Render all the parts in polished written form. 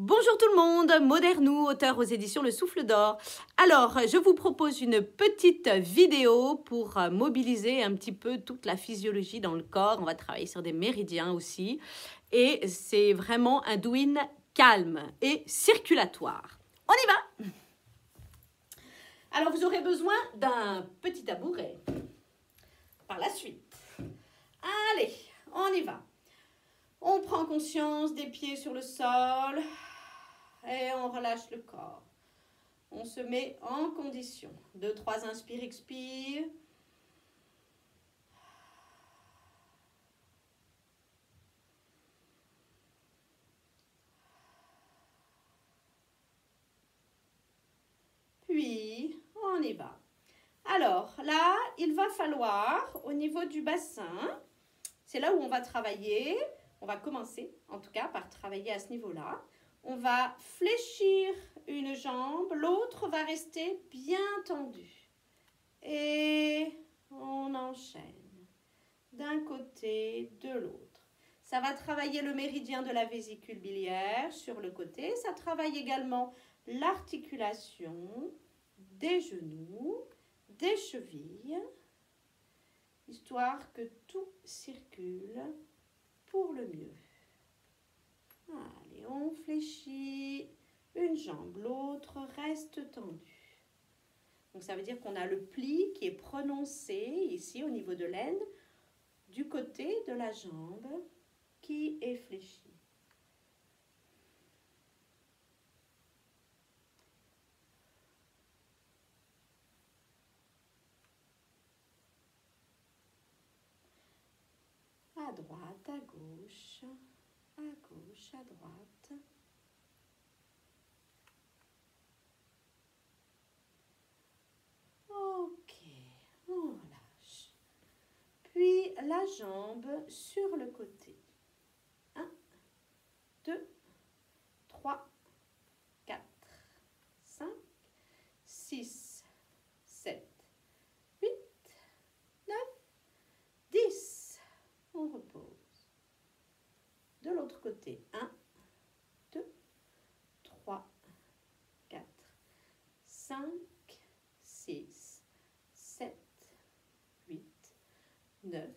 Bonjour tout le monde, Modernou, auteur aux éditions Le Souffle d'Or. Alors, je vous propose une petite vidéo pour mobiliser un petit peu toute la physiologie dans le corps. On va travailler sur des méridiens aussi. Et c'est vraiment un douyin calme et circulatoire. On y va! Alors, vous aurez besoin d'un petit tabouret par la suite. Allez, on y va. On prend conscience des pieds sur le sol et on relâche le corps. On se met en condition. 2, 3 inspire, expire. Puis, on y va. Alors, là, il va falloir, au niveau du bassin, c'est là où on va travailler. On va commencer, en tout cas, par travailler à ce niveau-là. On va fléchir une jambe, l'autre va rester bien tendue. Et on enchaîne d'un côté, de l'autre. Ça va travailler le méridien de la vésicule biliaire sur le côté. Ça travaille également l'articulation des genoux, des chevilles, histoire que tout circule pour le mieux. Allez, on fléchit une jambe, l'autre reste tendue. Donc ça veut dire qu'on a le pli qui est prononcé ici au niveau de l'aine, du côté de la jambe qui est fléchie. À droite, à gauche, à droite. Ok, on relâche. Puis la jambe sur le côté. 1, 2, 3, 4, 5, 6, 7, 8, 9, 10. On repose. De l'autre côté, 1, 2, 3, 4, 5, 6, 7, 8, 9,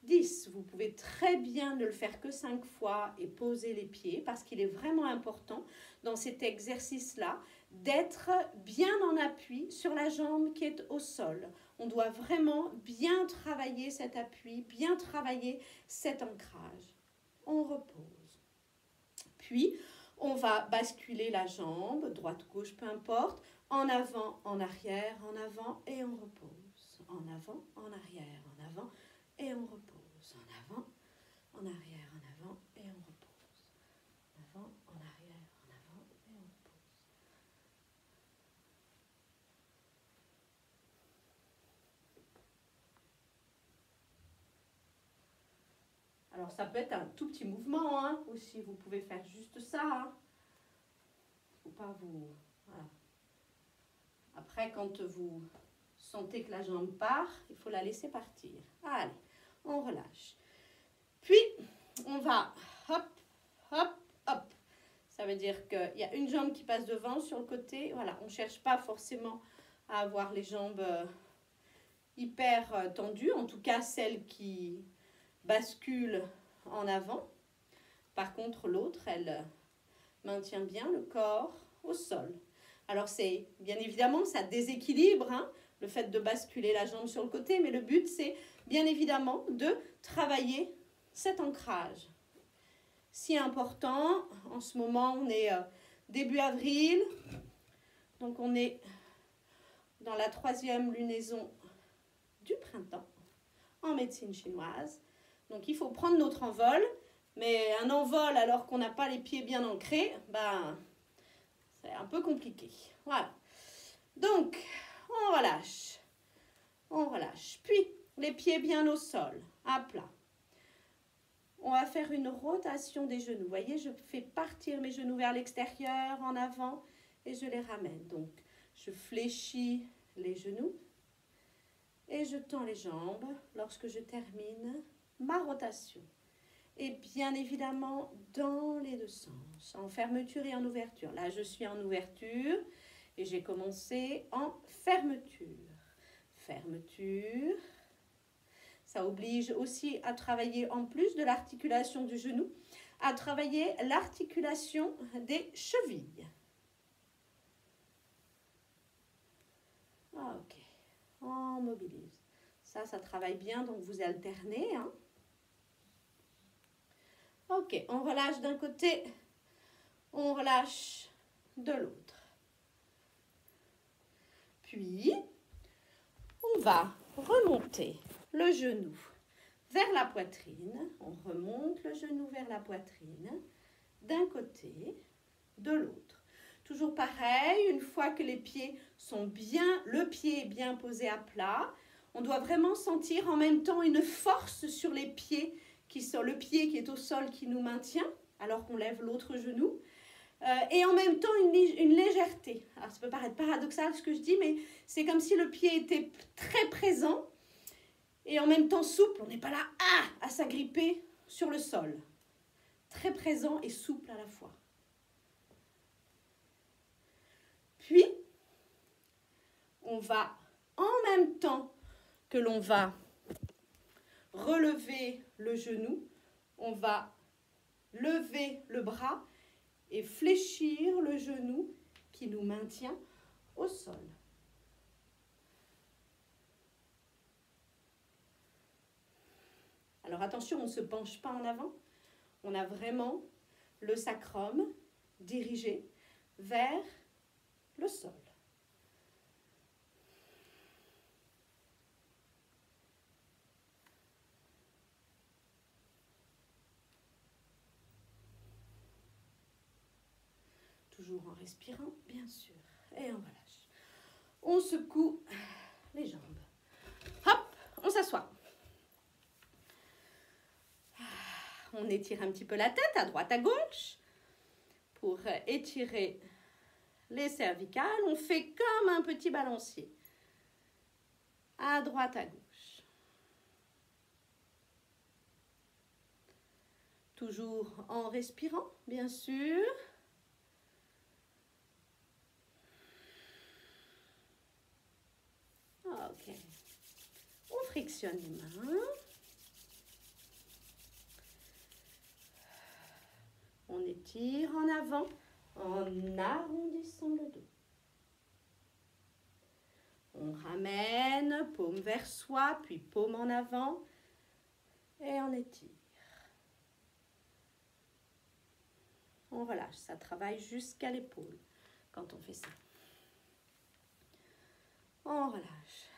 10. Vous pouvez très bien ne le faire que 5 fois et poser les pieds parce qu'il est vraiment important dans cet exercice-là d'être bien en appui sur la jambe qui est au sol. On doit vraiment bien travailler cet appui, bien travailler cet ancrage. On repose. Puis, on va basculer la jambe, droite, gauche, peu importe, en avant, en arrière, en avant et on repose. En avant, en arrière, en avant et on repose. En avant, en arrière, en avant et on repose. En avant, en arrière, en avant et on repose. Alors, ça peut être un tout petit mouvement hein, aussi. Vous pouvez faire juste ça. Hein. Faut pas vous... Voilà. Après, quand vous sentez que la jambe part, il faut la laisser partir. Allez, on relâche. Puis, on va hop, hop, hop. Ça veut dire qu'il y a une jambe qui passe devant sur le côté. Voilà, on ne cherche pas forcément à avoir les jambes hyper tendues. En tout cas, celles qui basculent en avant. Par contre, l'autre, elle maintient bien le corps au sol. Alors, c'est bien évidemment, ça déséquilibre hein, le fait de basculer la jambe sur le côté, mais le but, c'est bien évidemment de travailler cet ancrage. Si important, en ce moment, on est début avril, donc on est dans la 3e lunaison du printemps en médecine chinoise. Donc, il faut prendre notre envol, mais un envol alors qu'on n'a pas les pieds bien ancrés, ben, c'est un peu compliqué. Voilà. Donc, on relâche. On relâche. Puis, les pieds bien au sol, à plat. On va faire une rotation des genoux. Vous voyez, je fais partir mes genoux vers l'extérieur, en avant, et je les ramène. Donc, je fléchis les genoux et je tends les jambes lorsque je termine ma rotation. Et bien évidemment, dans les deux sens, en fermeture et en ouverture. Là, je suis en ouverture et j'ai commencé en fermeture. Fermeture. Ça oblige aussi à travailler, en plus de l'articulation du genou, à travailler l'articulation des chevilles. Ah, ok. On mobilise. Ça travaille bien, donc vous alternez. Hein. Ok, on relâche d'un côté, on relâche de l'autre. Puis, on va remonter le genou vers la poitrine. On remonte le genou vers la poitrine d'un côté, de l'autre. Toujours pareil, une fois que les pieds sont bien, le pied est bien posé à plat, on doit vraiment sentir en même temps une force sur les pieds, le pied qui est au sol qui nous maintient, alors qu'on lève l'autre genou. Et en même temps une légèreté. Alors ça peut paraître paradoxal ce que je dis, mais c'est comme si le pied était très présent et en même temps souple. On n'est pas là à s'agripper sur le sol. Très présent et souple à la fois. Puis, on va en même temps que l'on va relever le genou, on va lever le bras et fléchir le genou qui nous maintient au sol. Alors attention, on ne se penche pas en avant. On a vraiment le sacrum dirigé vers le sol. Toujours en respirant, bien sûr. Et on relâche. On secoue les jambes. Hop, on s'assoit. On étire un petit peu la tête à droite à gauche pour étirer les cervicales. On fait comme un petit balancier. À droite à gauche. Toujours en respirant, bien sûr. Ok. On frictionne les mains. On étire en avant en arrondissant le dos. On ramène paume vers soi, puis paume en avant et on étire. On relâche, ça travaille jusqu'à l'épaule quand on fait ça. On relâche.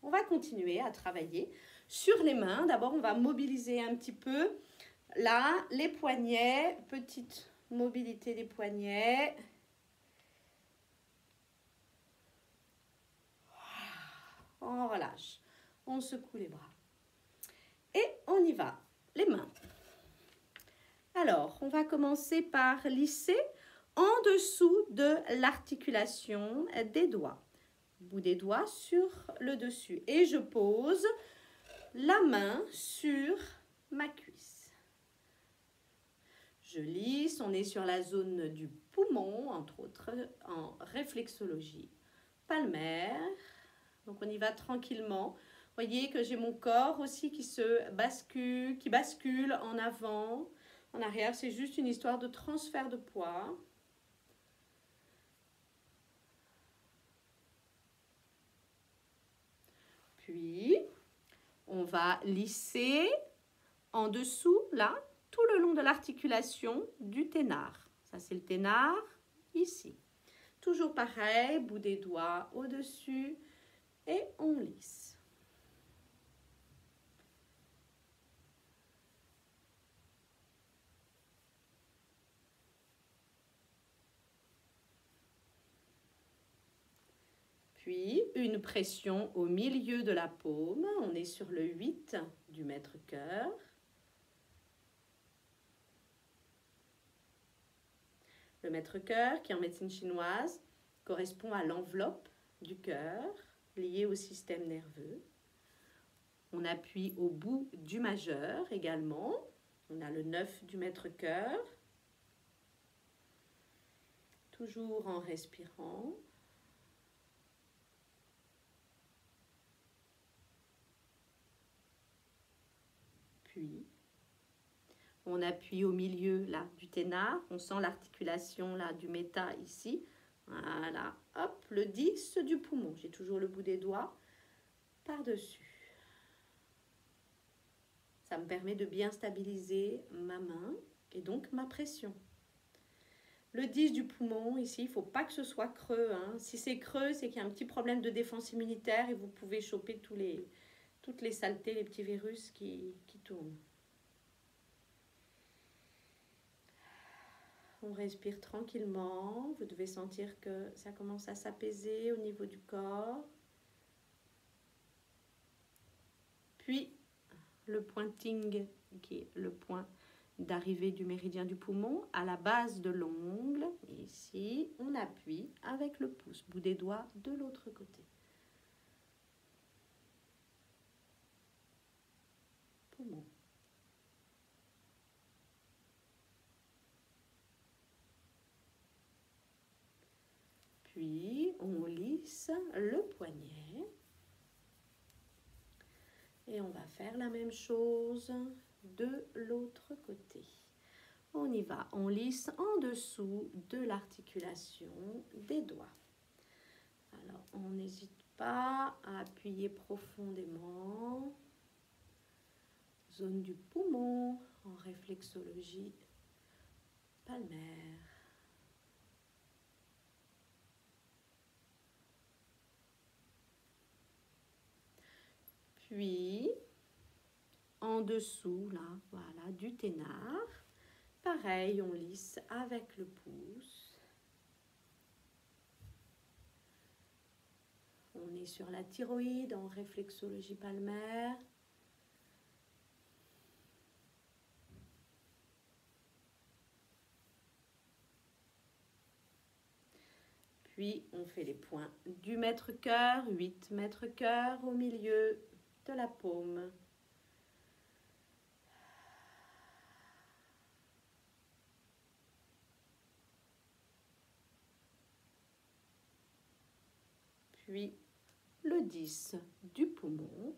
On va continuer à travailler sur les mains. D'abord, on va mobiliser un petit peu. Là, les poignets, petite mobilité des poignets. On relâche. On secoue les bras. Et on y va. Les mains. Alors, on va commencer par lisser en dessous de l'articulation des doigts. Bout des doigts sur le dessus. Et je pose la main sur ma cuisse. Je lisse, on est sur la zone du poumon, entre autres, en réflexologie palmaire. Donc on y va tranquillement. Vous voyez que j'ai mon corps aussi qui bascule en avant, en arrière. C'est juste une histoire de transfert de poids. Puis, on va lisser en dessous, là, tout le long de l'articulation du ténard. Ça, c'est le ténard, ici. Toujours pareil, bout des doigts au-dessus et on lisse. Puis, une pression au milieu de la paume. On est sur le 8 du mètre-cœur. Le mètre-cœur, qui en médecine chinoise correspond à l'enveloppe du cœur, liée au système nerveux. On appuie au bout du majeur également. On a le 9 du mètre-cœur. Toujours en respirant. Puis, on appuie au milieu là du ténard. On sent l'articulation là du méta ici. Voilà, hop, le 10 du poumon. J'ai toujours le bout des doigts par-dessus. Ça me permet de bien stabiliser ma main et donc ma pression. Le 10 du poumon, ici, il ne faut pas que ce soit creux. Hein. Si c'est creux, c'est qu'il y a un petit problème de défense immunitaire et vous pouvez choper toutes les saletés, les petits virus qui tournent. On respire tranquillement. Vous devez sentir que ça commence à s'apaiser au niveau du corps. Puis, le pointing, qui est le point d'arrivée du méridien du poumon, à la base de l'ongle. Et ici, on appuie avec le pouce, bout des doigts de l'autre côté. Poumon. Puis, on lisse le poignet. Et on va faire la même chose de l'autre côté. On y va, on lisse en dessous de l'articulation des doigts. Alors, on n'hésite pas à appuyer profondément. Zone du poumon en réflexologie palmaire. Puis, en dessous, là, voilà, du ténard. Pareil, on lisse avec le pouce. On est sur la thyroïde en réflexologie palmaire. Puis, on fait les points du mètre-cœur, 8 mètres-cœur au milieu de la paume. Puis, le 10 du poumon.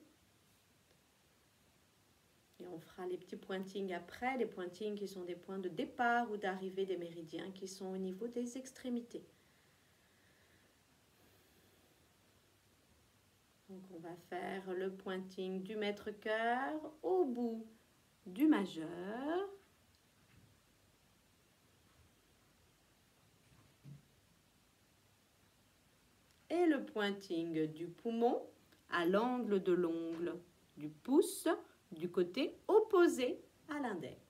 Et on fera les petits pointings après, les pointings qui sont des points de départ ou d'arrivée des méridiens qui sont au niveau des extrémités. Donc on va faire le pointing du mètre-cœur au bout du majeur. Et le pointing du poumon à l'angle de l'ongle du pouce du côté opposé à l'index.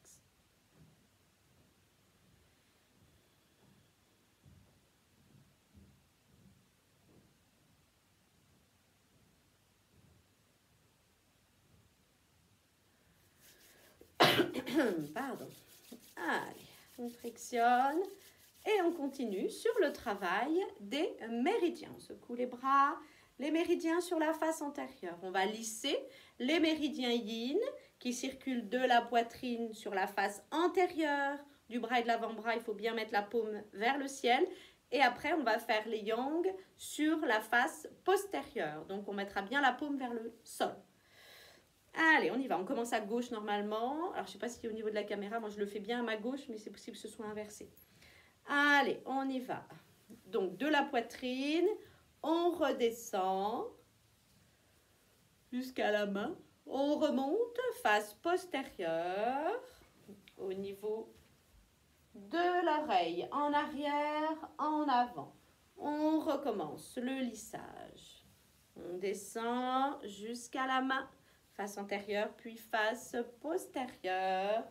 Pardon. Allez, on frictionne et on continue sur le travail des méridiens. On secoue les bras, les méridiens sur la face antérieure. On va lisser les méridiens yin qui circulent de la poitrine sur la face antérieure du bras et de l'avant-bras. Il faut bien mettre la paume vers le ciel. Et après, on va faire les yang sur la face postérieure. Donc, on mettra bien la paume vers le sol. Allez, on y va. On commence à gauche normalement. Alors, je ne sais pas si au niveau de la caméra, moi je le fais bien à ma gauche, mais c'est possible que ce soit inversé. Allez, on y va. Donc, de la poitrine, on redescend jusqu'à la main. On remonte face postérieure au niveau de l'oreille. En arrière, en avant. On recommence le lissage. On descend jusqu'à la main. Face antérieure, puis face postérieure,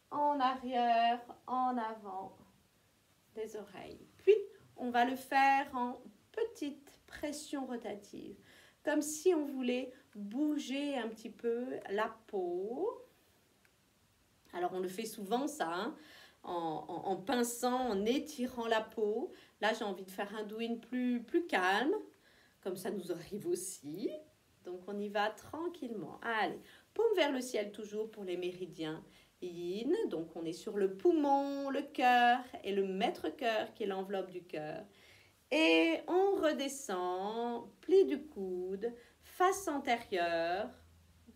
en arrière, en avant des oreilles. Puis, on va le faire en petite pression rotative, comme si on voulait bouger un petit peu la peau. Alors, on le fait souvent, ça, hein, en pinçant, en étirant la peau. Là, j'ai envie de faire un do-in plus calme, comme ça nous arrive aussi. Donc, on y va tranquillement. Allez, paume vers le ciel toujours pour les méridiens Yin, donc on est sur le poumon, le cœur et le maître-cœur qui est l'enveloppe du cœur. Et on redescend, pli du coude, face antérieure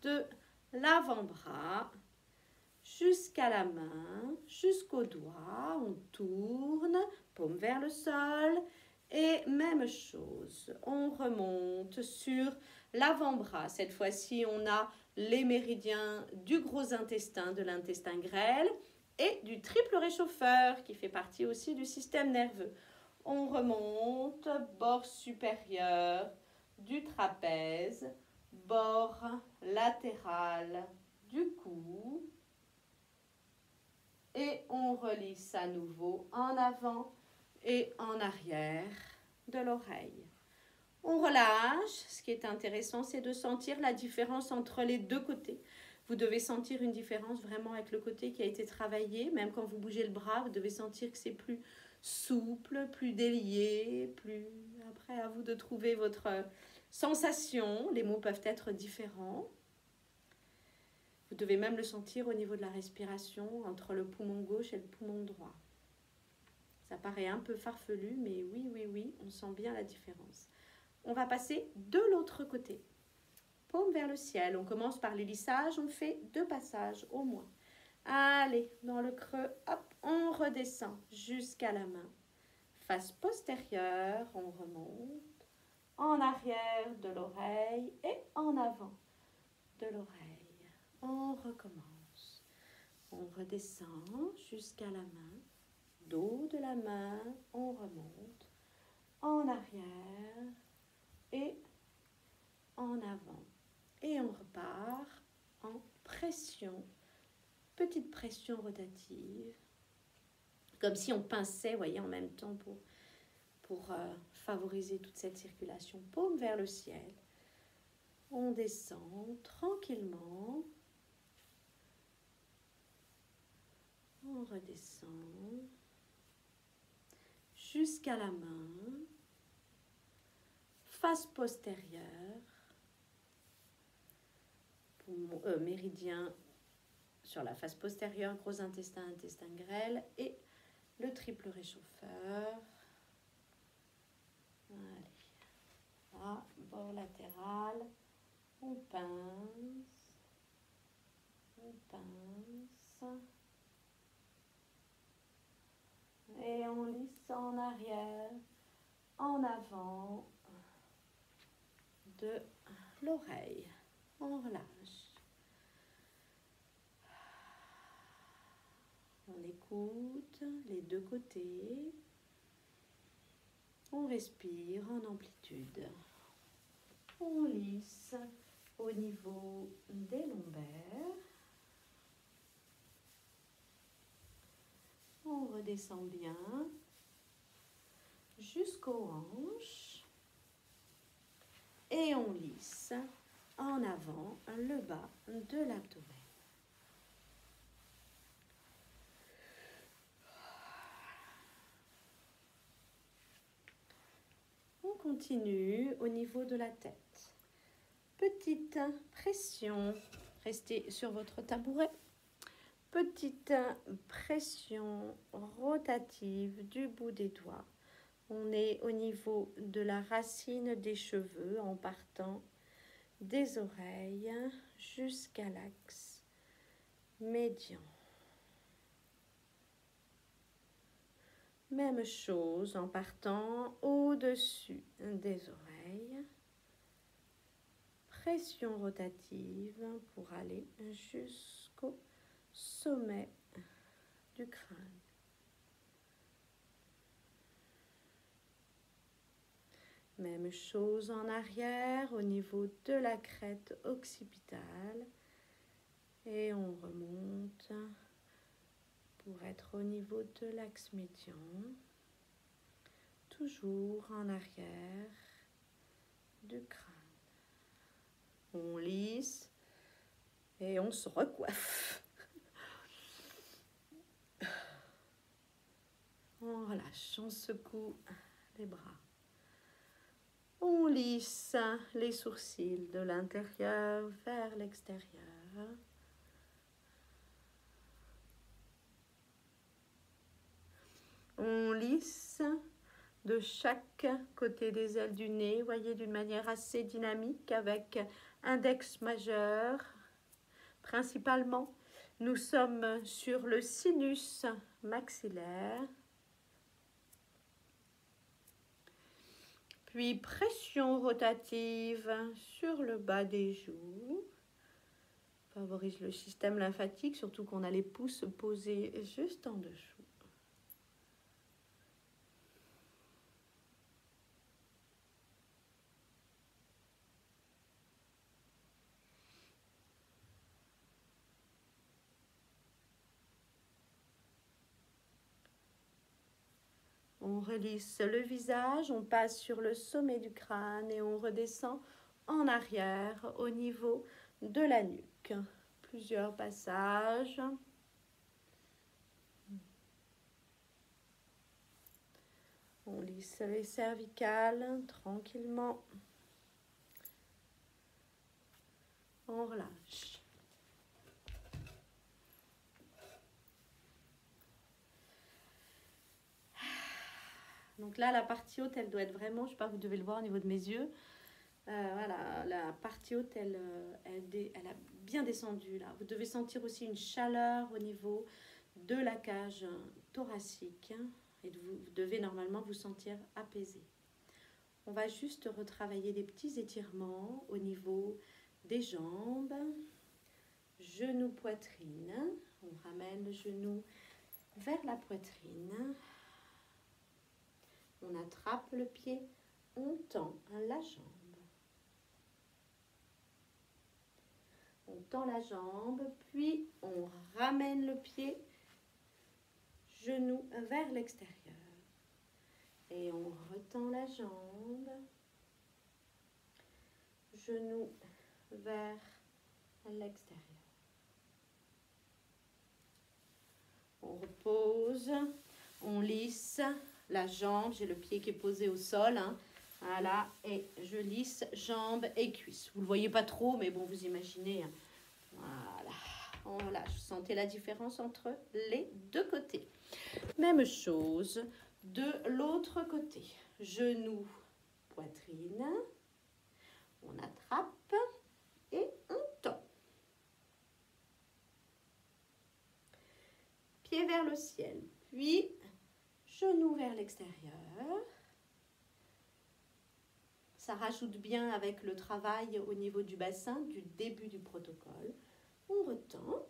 de l'avant-bras jusqu'à la main, jusqu'au doigt. On tourne, paume vers le sol. Et même chose, on remonte sur l'avant-bras. Cette fois-ci, on a les méridiens du gros intestin, de l'intestin grêle et du triple réchauffeur qui fait partie aussi du système nerveux. On remonte, bord supérieur du trapèze, bord latéral du cou. Et on relisse à nouveau en avant et en arrière de l'oreille. On relâche. Ce qui est intéressant, c'est de sentir la différence entre les deux côtés. Vous devez sentir une différence vraiment avec le côté qui a été travaillé. Même quand vous bougez le bras, vous devez sentir que c'est plus souple, plus délié, plus... Après, à vous de trouver votre sensation. Les mots peuvent être différents. Vous devez même le sentir au niveau de la respiration entre le poumon gauche et le poumon droit. Ça paraît un peu farfelu, mais oui, on sent bien la différence. On va passer de l'autre côté. Paume vers le ciel. On commence par les lissages. On fait 2 passages au moins. Allez, dans le creux, hop, on redescend jusqu'à la main. Face postérieure, on remonte. En arrière de l'oreille et en avant de l'oreille. On recommence. On redescend jusqu'à la main. Dos de la main, on remonte. En arrière et en avant. Et on repart en pression. Petite pression rotative. Comme si on pinçait, voyez, en même temps pour favoriser toute cette circulation. Paume vers le ciel. On descend tranquillement. On redescend jusqu'à la main. Face postérieure. Méridien sur la face postérieure, gros intestin, intestin grêle et le triple réchauffeur. Allez. Là, bord latéral. On pince. On pince. Et on lisse en arrière, en avant de l'oreille. On relâche. On écoute les deux côtés. On respire en amplitude. On lisse au niveau des lombaires. On redescend bien jusqu'aux hanches. Et on lisse en avant le bas de l'abdomen. On continue au niveau de la tête. Petite pression. Restez sur votre tabouret. Petite pression rotative du bout des doigts. On est au niveau de la racine des cheveux en partant des oreilles jusqu'à l'axe médian. Même chose en partant au-dessus des oreilles. Pression rotative pour aller jusqu'au sommet du crâne. Même chose en arrière au niveau de la crête occipitale. Et on remonte pour être au niveau de l'axe médian. Toujours en arrière du crâne. On lisse et on se recoiffe. On relâche, on secoue les bras. On lisse les sourcils de l'intérieur vers l'extérieur. de chaque côté des ailes du nez, voyez, d'une manière assez dynamique avec index majeur. Principalement, nous sommes sur le sinus maxillaire. Puis pression rotative sur le bas des joues. Favorise le système lymphatique, surtout qu'on a les pouces posés juste en dessous. On relisse le visage, on passe sur le sommet du crâne et on redescend en arrière au niveau de la nuque. Plusieurs passages. On lisse les cervicales tranquillement. On relâche. Donc là, la partie haute, elle doit être vraiment, je ne sais pas, vous devez le voir au niveau de mes yeux. Voilà, la partie haute, elle a bien descendu là. Vous devez sentir aussi une chaleur au niveau de la cage thoracique. Et vous devez normalement vous sentir apaisé. On va juste retravailler des petits étirements au niveau des jambes. Genou, poitrine. On ramène le genou vers la poitrine. On attrape le pied, on tend la jambe. On tend la jambe, puis on ramène le pied, genou vers l'extérieur. Et on retend la jambe, genou vers l'extérieur. On repose, on lisse la jambe, j'ai le pied qui est posé au sol, hein. Voilà, et je lisse jambes et cuisses. Vous ne le voyez pas trop, mais bon, vous imaginez. Hein. Voilà, on relâche. Vous sentez la différence entre les deux côtés. Même chose de l'autre côté. Genou, poitrine. On attrape et on tend. Pied vers le ciel, puis genou vers l'extérieur. Ça rajoute bien avec le travail au niveau du bassin du début du protocole. On retend.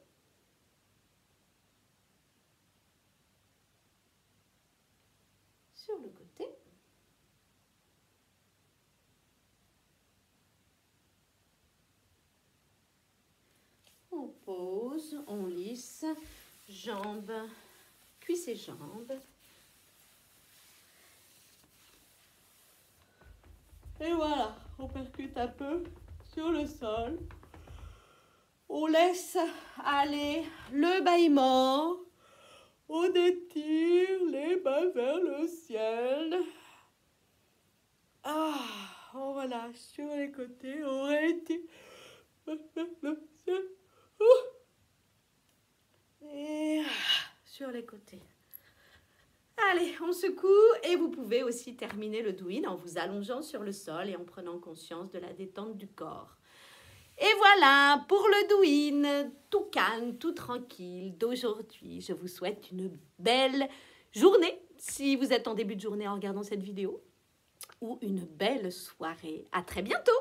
Sur le côté. On pose, on lisse, jambes, cuisses et jambes. Et voilà, on percute un peu sur le sol. On laisse aller le bâillement. On étire les mains vers le ciel. Ah, on relâche sur les côtés. On rétire vers le ciel. Et sur les côtés. Allez, on secoue et vous pouvez aussi terminer le douyin en vous allongeant sur le sol et en prenant conscience de la détente du corps. Et voilà pour le douyin, tout calme, tout tranquille d'aujourd'hui. Je vous souhaite une belle journée si vous êtes en début de journée en regardant cette vidéo ou une belle soirée. À très bientôt!